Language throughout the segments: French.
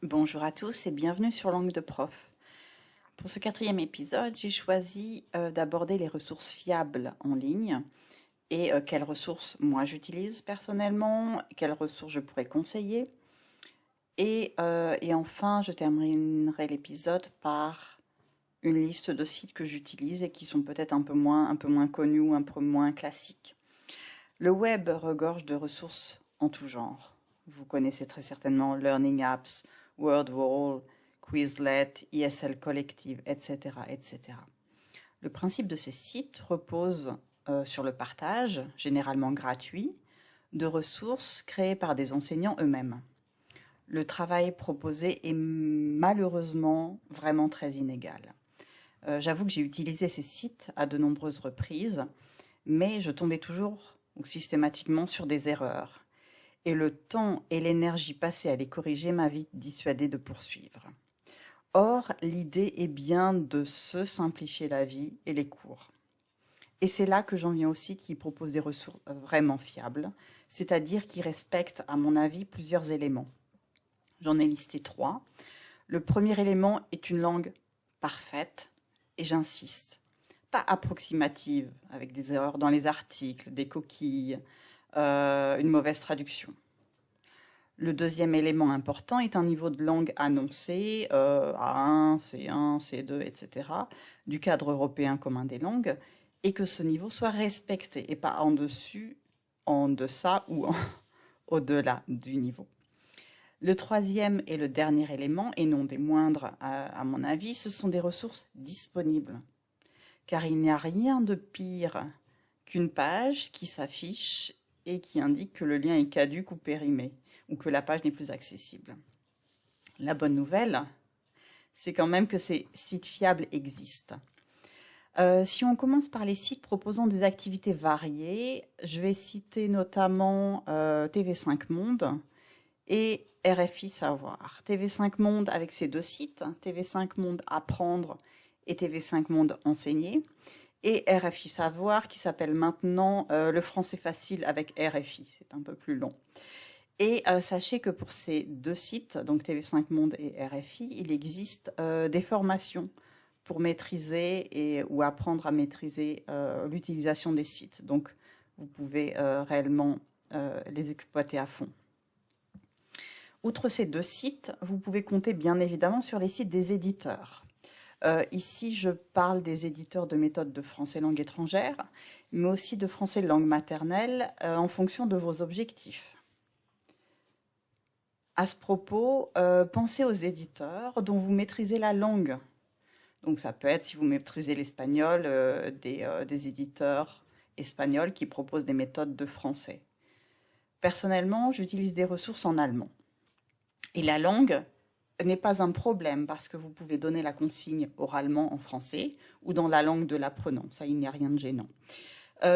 Bonjour à tous et bienvenue sur Langue de Prof. Pour ce 4e épisode, j'ai choisi d'aborder les ressources fiables en ligne et quelles ressources moi j'utilise personnellement, quelles ressources je pourrais conseiller. Et enfin, je terminerai l'épisode par une liste de sites que j'utilise et qui sont peut-être un peu moins connus ou un peu moins classiques. Le web regorge de ressources en tout genre. Vous connaissez très certainement Learning Apps, WordWall, Quizlet, ESL Collective, etc., etc. Le principe de ces sites repose sur le partage, généralement gratuit, de ressources créées par des enseignants eux-mêmes. Le travail proposé est malheureusement vraiment très inégal. J'avoue que j'ai utilisé ces sites à de nombreuses reprises, mais je tombais toujours ou systématiquement sur des erreurs. Et le temps et l'énergie passée à les corriger m'a vite dissuadé de poursuivre. Or, l'idée est bien de se simplifier la vie et les cours. Et c'est là que j'en viens aux sites qui proposent des ressources vraiment fiables, c'est-à-dire qui respectent, à mon avis, plusieurs éléments. J'en ai listé 3. Le premier élément est une langue parfaite, et j'insiste, pas approximative, avec des erreurs dans les articles, des coquilles, une mauvaise traduction. Le deuxième élément important est un niveau de langue annoncé, A1, C1, C2, etc., du cadre européen commun des langues, et que ce niveau soit respecté, et pas en dessus, en deçà ou au-delà du niveau. Le troisième et le dernier élément, et non des moindres à mon avis, ce sont des ressources disponibles. Car il n'y a rien de pire qu'une page qui s'affiche et qui indique que le lien est caduc ou périmé, ou que la page n'est plus accessible. La bonne nouvelle, c'est quand même que ces sites fiables existent. Si on commence par les sites proposant des activités variées, je vais citer notamment TV5 Monde et RFI Savoir. TV5 Monde avec ces deux sites, TV5 Monde Apprendre et TV5 Monde Enseigner, et RFI Savoir qui s'appelle maintenant Le Français Facile avec RFI, c'est un peu plus long. Et sachez que pour ces deux sites, donc TV5 Monde et RFI, il existe des formations pour maîtriser ou apprendre à maîtriser l'utilisation des sites. Donc vous pouvez réellement les exploiter à fond. Outre ces deux sites, vous pouvez compter bien évidemment sur les sites des éditeurs. Ici, je parle des éditeurs de méthodes de français langue étrangère, mais aussi de français langue maternelle en fonction de vos objectifs. À ce propos, pensez aux éditeurs dont vous maîtrisez la langue. Donc ça peut être, si vous maîtrisez l'espagnol, des éditeurs espagnols qui proposent des méthodes de français. Personnellement, j'utilise des ressources en allemand. Et la langue n'est pas un problème parce que vous pouvez donner la consigne oralement en français ou dans la langue de l'apprenant. Ça, il n'y a rien de gênant.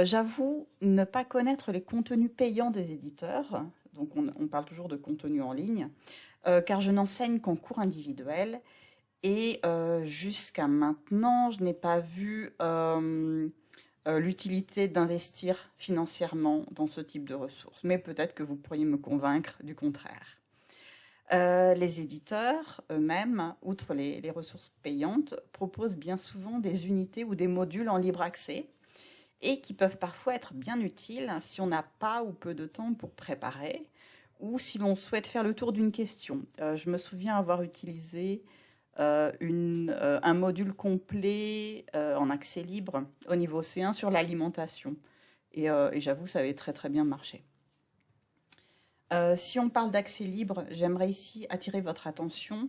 J'avoue ne pas connaître les contenus payants des éditeurs, donc on parle toujours de contenu en ligne, car je n'enseigne qu'en cours individuel et jusqu'à maintenant, je n'ai pas vu l'utilité d'investir financièrement dans ce type de ressources. Mais peut-être que vous pourriez me convaincre du contraire. Les éditeurs eux-mêmes, outre les ressources payantes, proposent bien souvent des unités ou des modules en libre accès et qui peuvent parfois être bien utiles si on n'a pas ou peu de temps pour préparer ou si l'on souhaite faire le tour d'une question. Je me souviens avoir utilisé un module complet en accès libre au niveau C1 sur l'alimentation et j'avoue ça avait très très bien marché. Si on parle d'accès libre, j'aimerais ici attirer votre attention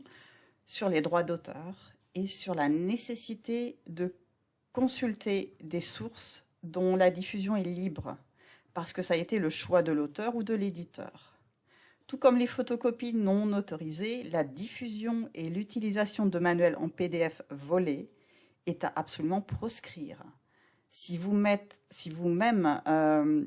sur les droits d'auteur et sur la nécessité de consulter des sources dont la diffusion est libre, parce que ça a été le choix de l'auteur ou de l'éditeur. Tout comme les photocopies non autorisées, la diffusion et l'utilisation de manuels en PDF volés est à absolument proscrire. Si vous-même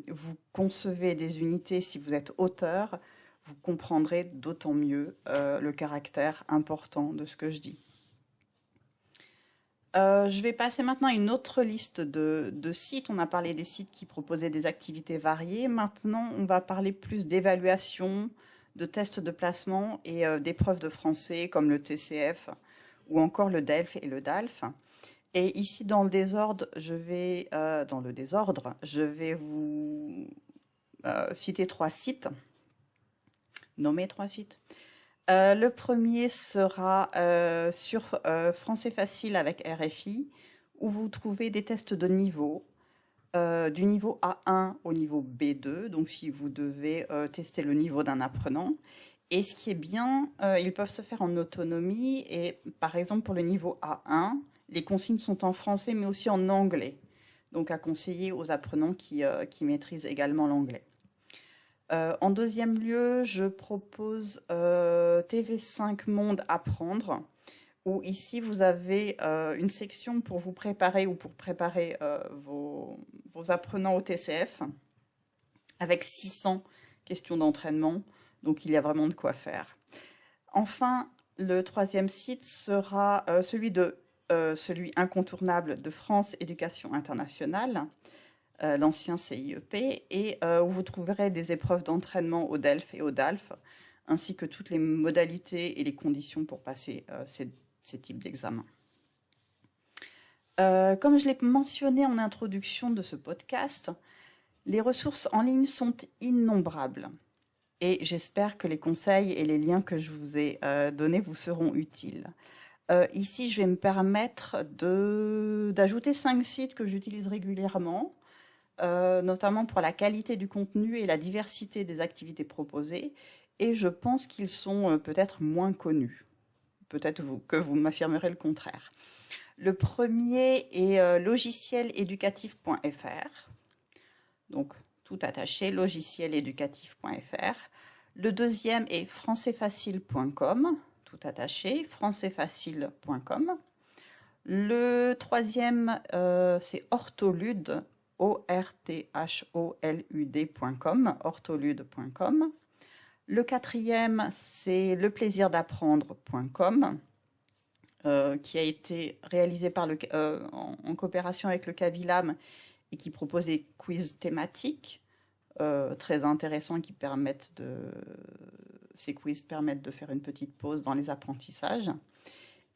vous concevez des unités, si vous êtes auteur, vous comprendrez d'autant mieux le caractère important de ce que je dis. Je vais passer maintenant à une autre liste de sites. On a parlé des sites qui proposaient des activités variées. Maintenant, on va parler plus d'évaluation, de tests de placement et d'épreuves de français comme le TCF ou encore le DELF et le DALF. Et ici, dans le désordre, je vais vous citer 3 sites, nommer 3 sites. Le premier sera sur Français Facile avec RFI, où vous trouvez des tests de niveau, du niveau A1 au niveau B2, donc si vous devez tester le niveau d'un apprenant. Et ce qui est bien, ils peuvent se faire en autonomie, et par exemple pour le niveau A1, les consignes sont en français mais aussi en anglais, donc à conseiller aux apprenants qui maîtrisent également l'anglais. En deuxième lieu, je propose TV5 Monde Apprendre, où ici vous avez une section pour vous préparer ou pour préparer vos apprenants au TCF, avec 600 questions d'entraînement, donc il y a vraiment de quoi faire. Enfin, le troisième site sera celui incontournable de France Éducation Internationale, l'ancien CIEP, et où vous trouverez des épreuves d'entraînement au DELF et au DALF, ainsi que toutes les modalités et les conditions pour passer ces types d'examens. Comme je l'ai mentionné en introduction de ce podcast, les ressources en ligne sont innombrables, et j'espère que les conseils et les liens que je vous ai donnés vous seront utiles. Ici, je vais me permettre d'ajouter 5 sites que j'utilise régulièrement, notamment pour la qualité du contenu et la diversité des activités proposées, et je pense qu'ils sont peut-être moins connus. Peut-être que vous m'affirmerez le contraire. Le premier est logicieléducatif.fr, donc tout attaché, logicieléducatif.fr. Le deuxième est françaisfacile.com, tout attaché, françaisfacile.com. Le troisième, c'est Ortholude, ortholud.com, ortholude.com. Le quatrième, c'est leplaisirdapprendre.com, qui a été réalisé en coopération avec le Cavilam et qui propose des quiz thématiques très intéressants ces quiz permettent de faire une petite pause dans les apprentissages.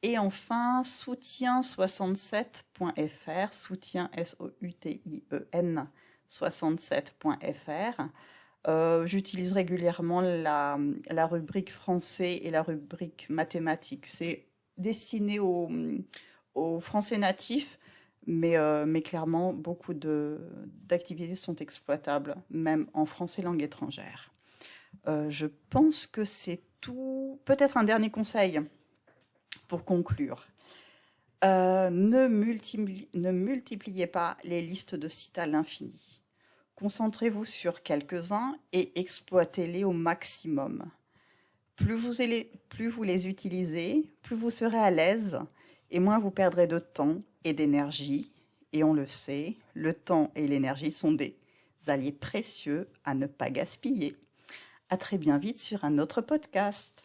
Et enfin, soutien67.fr, soutien SOUTIEN 67.fr. J'utilise régulièrement la rubrique français et la rubrique mathématiques. C'est destiné aux français natifs, mais clairement, beaucoup d'activités sont exploitables, même en français langue étrangère. Je pense que c'est tout. Peut-être un dernier conseil pour conclure. Ne multipliez pas les listes de sites à l'infini. Concentrez-vous sur quelques-uns et exploitez-les au maximum. Plus vous les utilisez, plus vous serez à l'aise et moins vous perdrez de temps et d'énergie. Et on le sait, le temps et l'énergie sont des alliés précieux à ne pas gaspiller. À très bien vite sur un autre podcast.